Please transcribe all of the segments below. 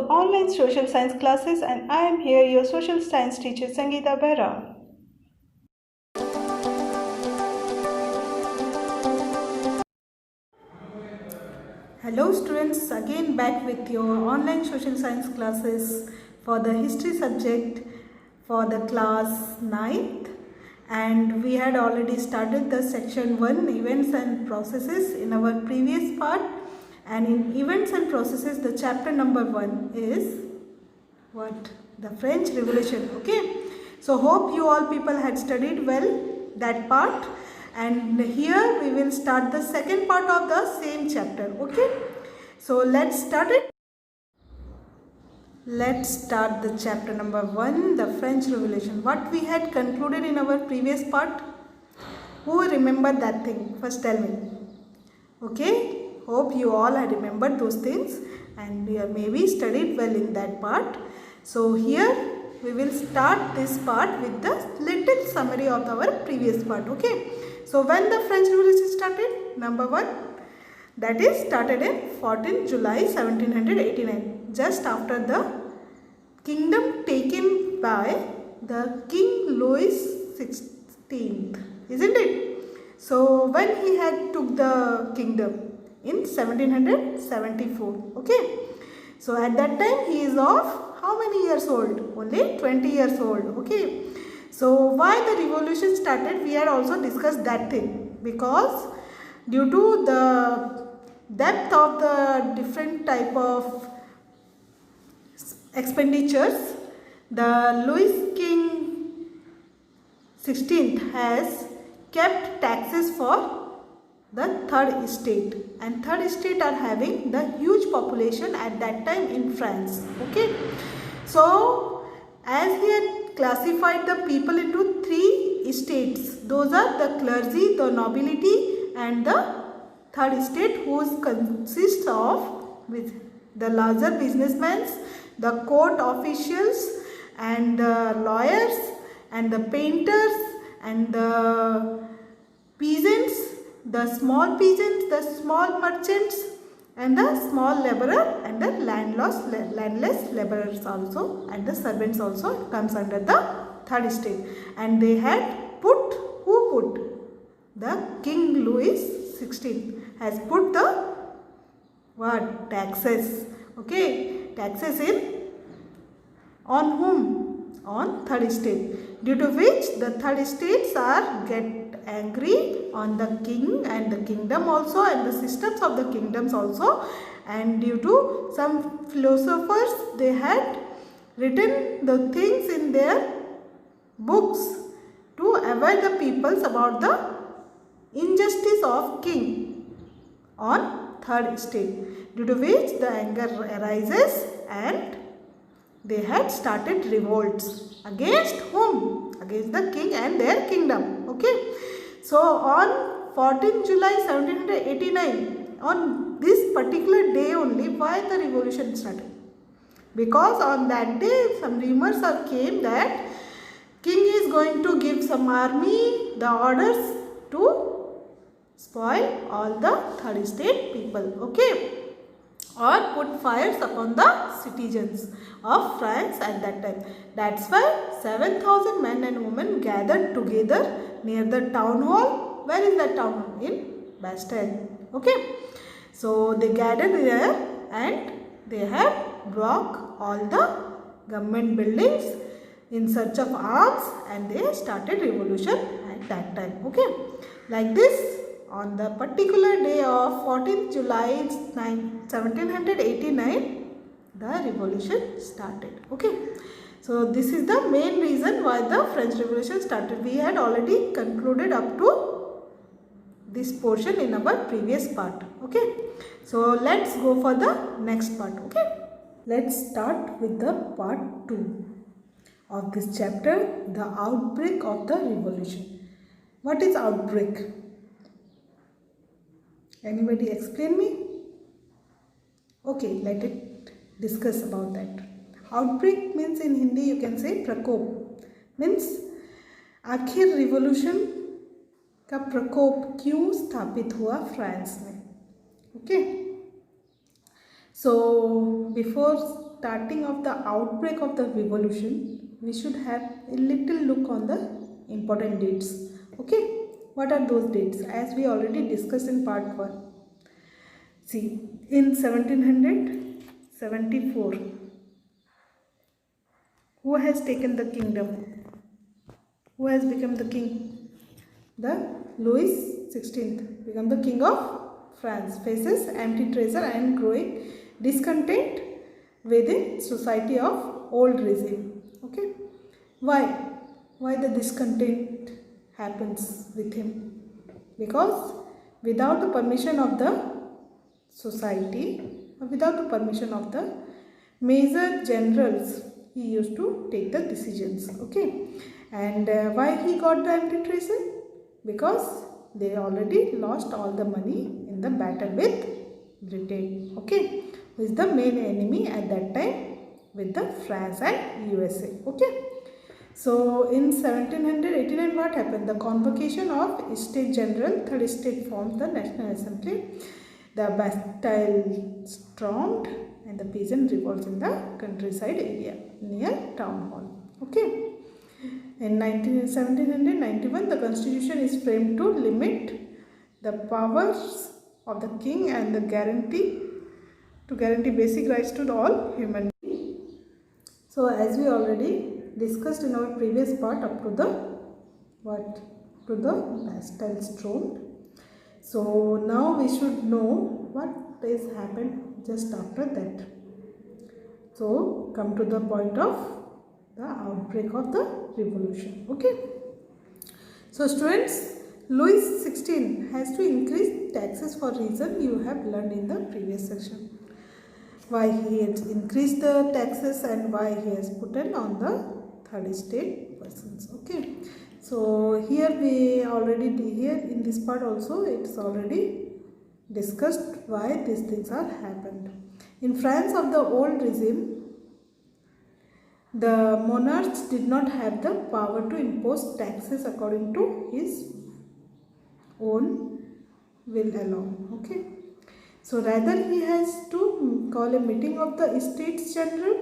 online social science classes, and I am here, your social science teacher Sangeeta Behra. Hello students, again back with your online social science classes for the history subject for the class 9th, and we had already started the section 1 events and processes in our previous part, and in events and processes the chapter number 1 is what? The French Revolution. Okay, so hope you all people had studied well that part, and here we will start the second part of the same chapter. Okay, so let's start it. Let's start the chapter number 1, the French Revolution. What we had concluded in our previous part? Who remember that thing? First tell me. Okay, hope you all had remembered those things and you have maybe studied well in that part. So here we will start this part with the little summary of our previous part. Okay, so when the French Revolution started? Number 1, that is started in 14 July 1789, just after the kingdom taken by the King Louis XVI, isn't it? So when he had took the kingdom in 1774. Okay, so at that time he is of how many years old? Only 20 years old. Okay, so why the revolution started, we had also discussed that thing, because due to the depth of the different type of expenditures, the Louis King 16th has kept taxes for the third estate, and third estate are having the huge population at that time in France. Okay, so as he had classified the people into 3 estates, those are the clergy, the nobility, and the third estate, who consists of with the larger businessmen, the court officials, and the lawyers, and the painters, and the peasants, the small peasants, the small merchants, and the small laborer, and the landless laborers also, and the servants also comes under the third estate. And they had put, who put? The King Louis XVI has put the what? Taxes. Okay, taxes in on whom? On third estate, due to which the third estates are get angry on the king and the kingdom also, and the systems of the kingdoms also, and due to some philosophers, they had written the things in their books to avoid the peoples about the injustice of king on third estate, due to which the anger arises, and they had started revolts against whom? Against the king and their kingdom. Okay, so on 14 July 1789, on this particular day only, why the revolution started? Because on that day some rumors came that king is going to give some army the orders to spoil all the third estate people. Okay, or put fires upon the citizens of France at that time. That's why 7,000 men and women gathered together near the town hall. Where is that town hall? In Bastille. Okay, so they gathered there and they had broke all the government buildings in search of arms, and they started revolution at that time. Okay, like this, on the particular day of 14th July 1789, the revolution started. Okay, so this is the main reason why the French Revolution started. We had already concluded up to this portion in our previous part. Okay, so let's go for the next part. Okay, let's start with the part 2 of this chapter, the outbreak of the revolution. What is outbreak? Anybody explain me? Okay, let it discuss about that. Outbreak means in Hindi you can say prakop, means आखिर revolution का प्रकोप क्यों स्थापित हुआ France में. Okay, so before starting of the outbreak of the revolution, we should have a little look on the important dates. Okay, what are those dates? As we already discussed in part 1. See, in 1774, who has taken the kingdom? Who has become the king? The Louis XVI become the king of France, faces empty treasure and growing discontent within society of old regime. Okay, why the discontent happens with him? Because without the permission of the society, or without the permission of the major generals, he used to take the decisions. Okay, and why he got the empty treasure? Because they already lost all the money in the battle with Britain. Okay, who is the main enemy at that time with the France and USA. Okay, so in 1789 what happened? The convocation of States General, third state formed the National Assembly. The Bastille stormed and the peasant revolts in the countryside area near town hall. Okay. In 1791, the constitution is framed to limit the powers of the king and the guarantee basic rights to all human beings. So, as we already discussed in our previous part, up to the Bastille stormed. So now we should know what has happened just after that. So come to the point of the outbreak of the revolution. Okay. So students, Louis XVI has to increase taxes for reason you have learned in the previous section. Why he has increased the taxes and why he has put it on the third estate persons. Okay. So here in this part also it's already discussed why these things are happened. In France of the old regime, the monarchs did not have the power to impose taxes according to his own will alone. Okay. So rather he has to call a meeting of the States General,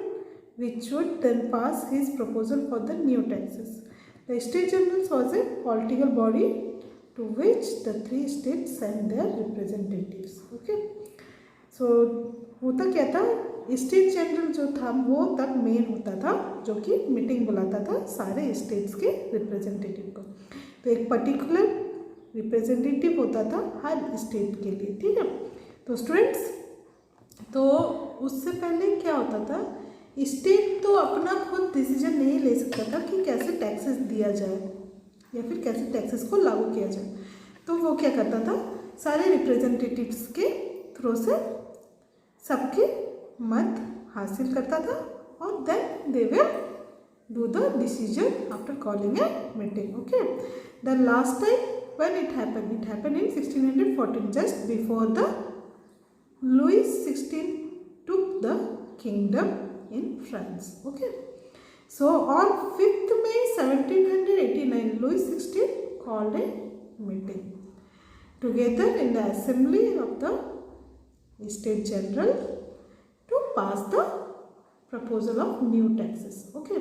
which would then pass his proposal for the new taxes. The States General was a political body to which the three states sent their representatives. Okay. So होता क्या था, state general जो था वो तब main होता था, जो कि मीटिंग बुलाता था सारे स्टेट्स के रिप्रेजेंटेटिव को. तो एक पर्टिकुलर रिप्रेजेंटेटिव होता था हर स्टेट के लिए. ठीक है. तो स्टूडेंट्स, तो उससे पहले क्या होता था, स्टेट तो अपना खुद डिसीजन नहीं ले सकता था कि कैसे टैक्सेस दिया जाए या फिर कैसे टैक्सेस को लागू किया जाए. तो वो क्या करता था, सारे रिप्रेजेंटेटिव्स के थ्रू से सबके मत हासिल करता था और then they will do the decision after calling a meeting. Okay. The last time when it happened in 1614, just before the Louis XVI took the kingdom in France. Okay. So on 5th May 1789, Louis XVI called a meeting together in the assembly of the States General to pass the proposal of new taxes. Okay.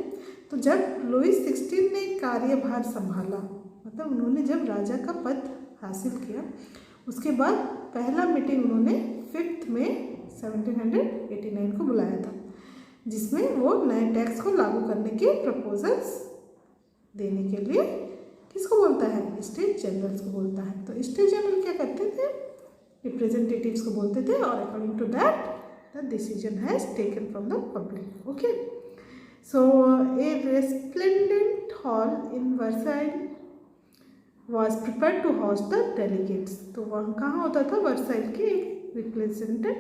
तो जब Louis XVI ने कार्यभार संभाला, मतलब उन्होंने जब राजा का पद हासिल किया, उसके बाद पहला मीटिंग उन्होंने 5 मई 1789 को बुलाया था, जिसमें वो नए टैक्स को लागू करने के प्रपोजल्स देने के लिए किसको बोलता है, स्टेट जनरल्स को बोलता है. तो स्टेट जनरल क्या करते थे, रिप्रेजेंटेटिव्स को बोलते थे और according to that the decision has taken from the public. Okay. So a resplendent hall in Versailles was prepared to host the delegates. तो वहाँ कहाँ होता था, वर्साइल के एक रिप्रेजेंटेड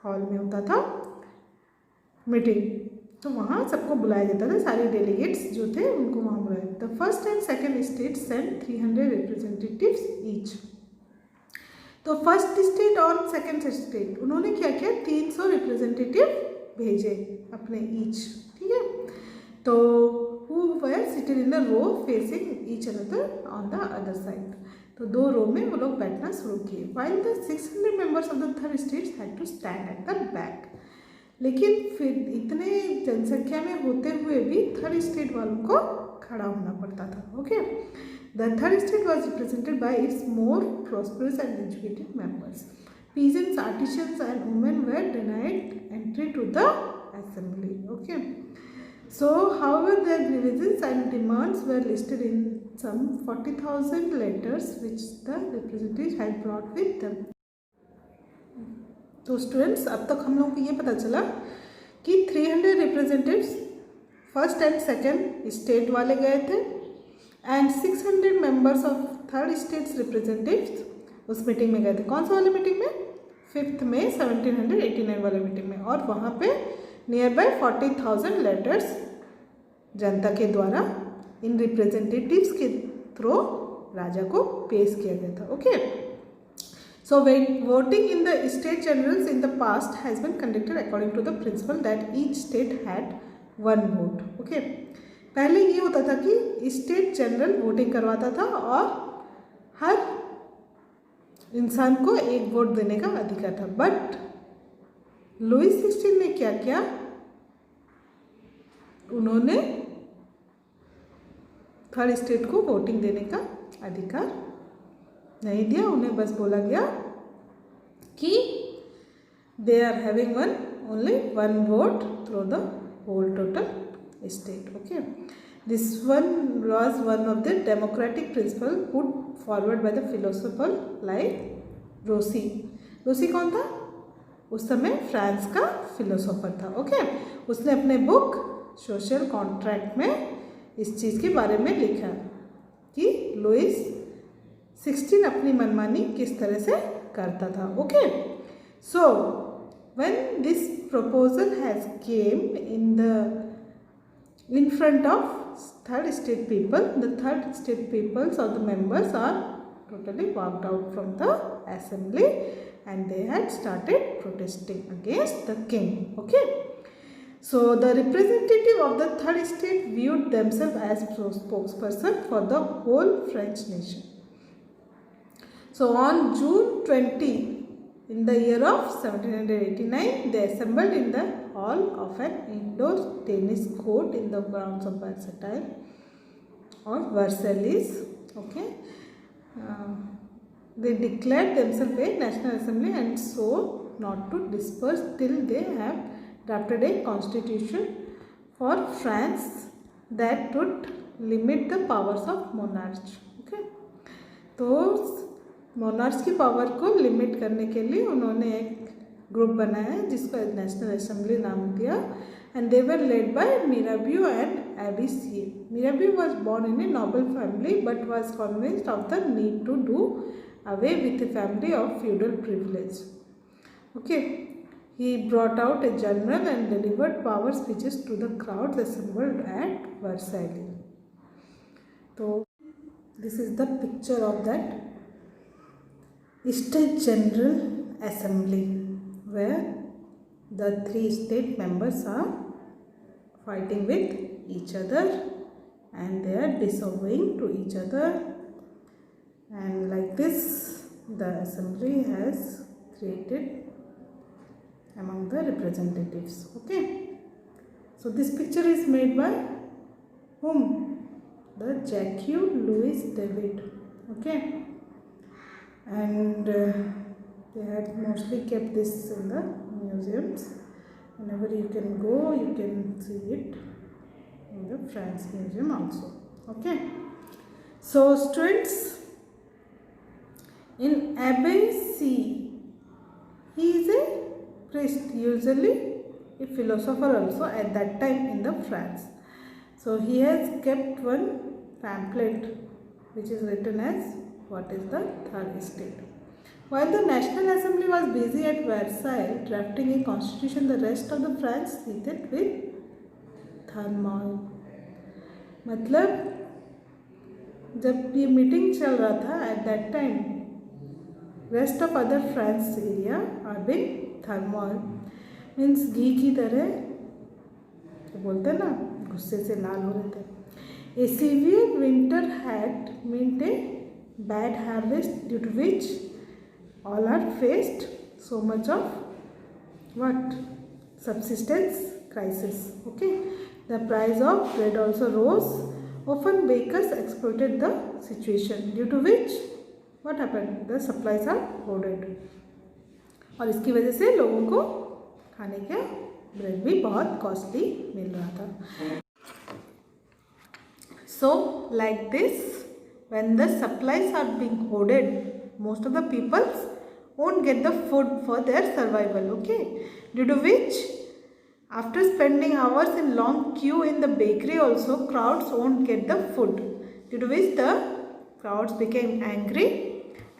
हॉल में होता था मीटिंग. तो वहाँ सबको बुलाया जाता था, सारे डेलीगेट्स जो थे उनको वहाँ बुलाया. The first and second state sent 300 representatives each. तो फर्स्ट स्टेट और सेकेंड स्टेट उन्होंने क्या किया, 300 रिप्रेजेंटेटिव भेजे अपने ईच. ठीक है. तो who were seated in a row facing each other on the other side. तो दो रो में वो लोग बैठना शुरू किए. While the 600 members of the third states had to stand at the back. लेकिन फिर इतने जनसंख्या में होते हुए भी थर्ड स्टेट वालों को खड़ा होना पड़ता था. Okay, the third state was represented by it's more prosperous and educated members. Peasants, artisans and women were denied entry to the assembly. Okay. So, however, their grievances and demands were listed in some 40,000 letters which the representatives had brought with them. तो students, अब तक हम लोगों को ये पता चला कि 300 representatives first and second state वाले गए थे and 600 members of third states representatives उस मीटिंग में गए थे. कौन सा वाले मीटिंग में? 5 मई 1789 वाले मीटिंग में. और वहाँ पे नियर बाय 40,000 लेटर्स जनता के द्वारा इन रिप्रेजेंटेटिव्स के थ्रू राजा को पेश किया गया था. Okay, so voting in the state generals in the past has been conducted according to the principle that each state had one vote. Okay, पहले ये होता था कि स्टेट जनरल वोटिंग करवाता था और हर इंसान को एक वोट देने का अधिकार था. बट लुईस 16 ने क्या किया? उन्होंने थर्ड स्टेट को वोटिंग देने का अधिकार नहीं दिया. उन्हें बस बोला गया कि they are having only one vote through the whole total state. Okay, this one was one of the democratic principle put forward by the philosopher like Rousseau. Rousseau कौन था? उस समय फ्रांस का फिलोसोफर था. ओके, उसने अपने book social contract में इस चीज़ के बारे में लिखा कि लुईस 16 अपनी मनमानी किस तरह से करता था. Okay, so when this proposal has came in front of third state people, the third state peoples or the members are totally walked out from the assembly and they had started protesting against the king. Okay, so the representative of the third state viewed themselves as spokesperson for the whole French nation. So on June 20 in the year of 1789, they assembled in the hall of an indoor tennis court in the grounds of Versailles or Versailles. Okay, they declared themselves a national assembly and so not to disperse till they have drafted a constitution for France that would limit the powers of monarchs. Okay, तो monarch की power को limit करने के लिए उन्होंने एक group बनाया जिसको नेशनल असेंबली नाम दिया and they were led by Mirabeau and Abbé Sieyès. Mirabeau was born in a noble family but was convinced of the need to do away with a family of feudal privilege. Okay, he brought out a general and delivered power speeches to the crowds assembled at Versailles. तो this is the picture of that State General Assembly where the 3 state members are fighting with each other and they are disobeying to each other, and like this the assembly has created among the representatives. Okay, so this picture is made by whom? The Jacques Louis David. Okay, and they had mostly kept this in the museums. Whenever you can go, you can see it in the France Museum also. Okay, so students, in Abbé C, he is a priest, usually a philosopher also at that time in the France. So he has kept one pamphlet which is written as what is the third state. While the National Assembly was busy at Versailles drafting a constitution, the rest of the France seated with turmoil. मतलब जब ये meeting चल रहा था at that time, rest of other France area are being turmoil, means घी की तरह तो बोलते हैं ना गुस्से से लाल हो रहे थे. A severe winter had meant a bad harvest due to which all are faced so much of what? subsistence crisis. Okay, the price of bread also rose. Often bakers exploited the situation, due to which what happened, the supplies are hoarded, और इसकी वजह से लोगों को खाने का bread भी बहुत कॉस्टली मिल रहा था. So like this, when the supplies are being hoarded, most of the people won't get the food for their survival. Okay, due to which after spending hours in long queue in the bakery also, crowds won't get the food, due to which the crowds became angry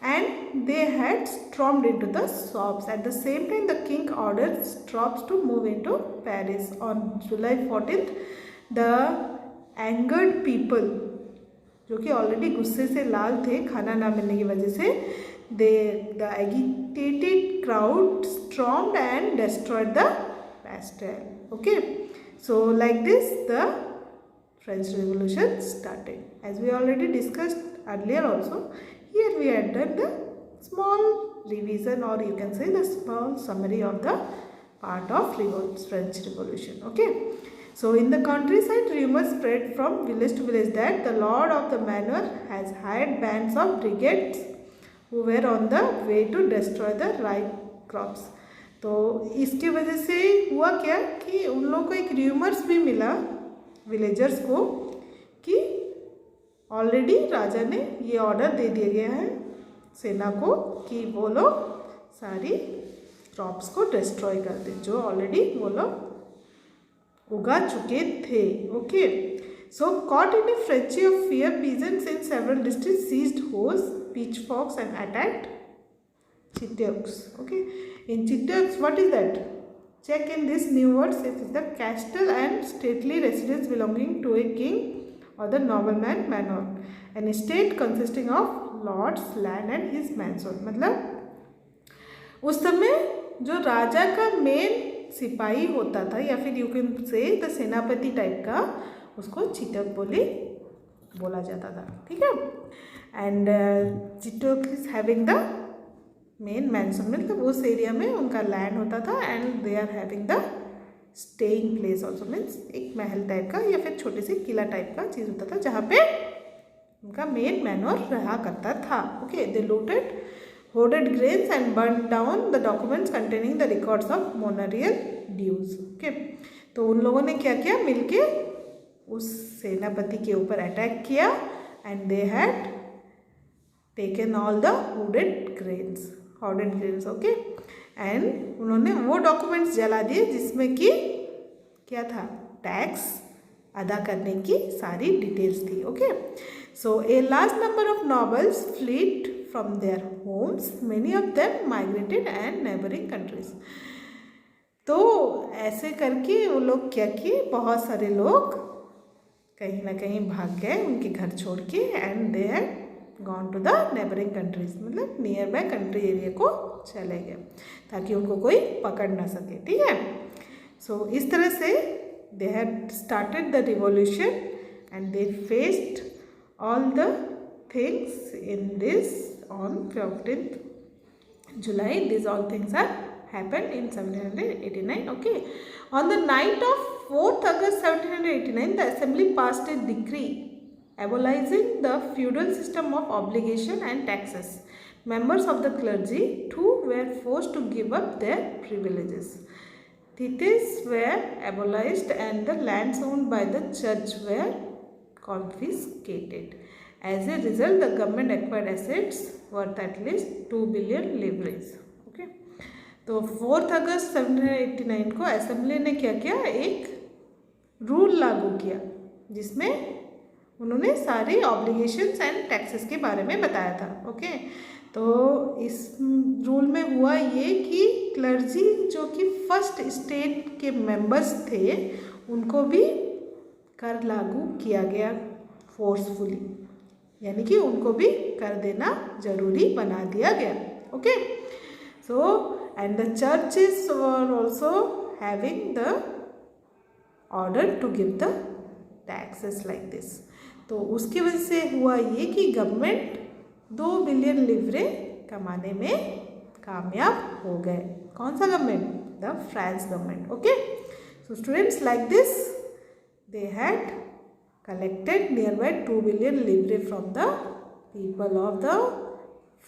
and they had stormed into the shops. At the same time, the king ordered troops to move into Paris. On July 14th, the angered people, जो कि already गुस्से से लाल थे खाना ना मिलने की वजह से, the agitated crowd stormed and destroyed the Bastille. Okay, so like this the French Revolution started. As we already discussed earlier also, here we had done the small revision, or you can say the small summary of the part of French Revolution. Okay, so in the countryside, rumors spread from village to village that the lord of the manor has hired bands of brigades who were on the way to destroy the ripe crops. तो इसके वजह से हुआ क्या कि उन लोगों को एक र्यूमर्स भी मिला विलेजर्स को कि ऑलरेडी राजा ने ये ऑर्डर दे दिया गया है सेना को कि वो लोग सारी क्रॉप्स को डिस्ट्रॉय कर दें जो ऑलरेडी वो लोग उगा चुके थे. Okay, so caught in a frenzy of fear, peasants in several districts seized hoes, pitchforks and attacked Chiteux. Okay, in Chiteux, what is that? Check in this new words. It is the castle and stately residence belonging to a king or the nobleman manor, an estate consisting of lord's land and his mansion. मतलब उस समय जो राजा का main सिपाही होता था या फिर यू कैन से द सेनापति टाइप का, उसको चिटक बोला जाता था. ठीक है, एंड चिटक is having the main mansion, मतलब उस एरिया में उनका लैंड होता था and they are having the staying place also, means एक महल टाइप का या फिर छोटे से किला टाइप का चीज़ होता था जहाँ पे उनका मेन मैनर रहा करता था. Okay, they looted hoarded grains and burned down the documents containing the records of manorial dues. Okay, तो उन लोगों ने क्या किया, मिलके उस सेनापति के ऊपर अटैक किया and they had taken all the hoarded grains. Okay, and उन्होंने वो डॉक्यूमेंट्स जला दिए जिसमें कि क्या था, टैक्स अदा करने की सारी डिटेल्स थी. Okay, so a large number of nobles fled from their homes, many of them migrated and neighboring countries. तो ऐसे करके वो लोग क्या किए, बहुत सारे लोग कहीं ना कहीं भाग गए उनके घर छोड़ के and they had gone to the neighbouring countries, मतलब नियर बाय कंट्री एरिया को चले गए ताकि उनको कोई पकड़ ना सके. ठीक है, सो इस तरह से they had started the revolution and they faced all the things in this on 15th July. These all things are happened in 1789. Okay, on the night of 4th August 1789, the assembly passed a decree abolishing the feudal system of obligation and taxes. Members of the clergy too were forced to give up their privileges. Tithes were abolished and the lands owned by the church were confiscated. As a result, the government acquired assets worth at least 2 billion livres. Okay, तो 4 अगस्त 1789 को assembly ने क्या किया, एक rule लागू किया जिसमें उन्होंने सारी ऑब्लिगेशंस एंड टैक्सेस के बारे में बताया था. ओके, तो इस रूल में हुआ ये कि क्लर्जी जो कि फर्स्ट स्टेट के मेंबर्स थे उनको भी कर लागू किया गया फोर्सफुली, यानी कि उनको भी कर देना जरूरी बना दिया गया. Okay, so and the churches were also having the order to give the taxes like this. तो उसकी वजह से हुआ ये कि गवर्नमेंट 2 बिलियन लिवरे कमाने में कामयाब हो गए। कौन सा government? The France government. Okay, so students, like this they had collected nearby 2 billion livres from the people of the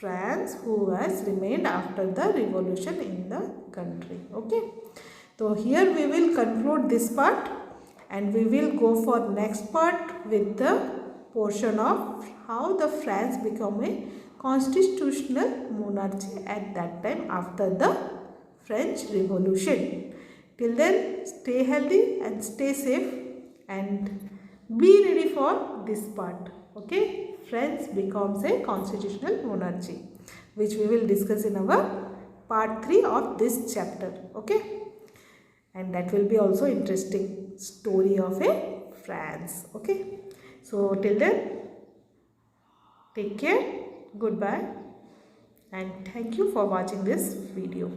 France who has remained after the revolution in the country. Okay, so here we will conclude this part and we will go for next part with the portion of how the France become a constitutional monarchy at that time after the French Revolution. Till then, stay healthy and stay safe and be ready for this part. Okay, France becomes a constitutional monarchy, which we will discuss in our part 3 of this chapter. Okay, and that will be also interesting story of a France. Okay, so till then, take care, goodbye, and thank you for watching this video.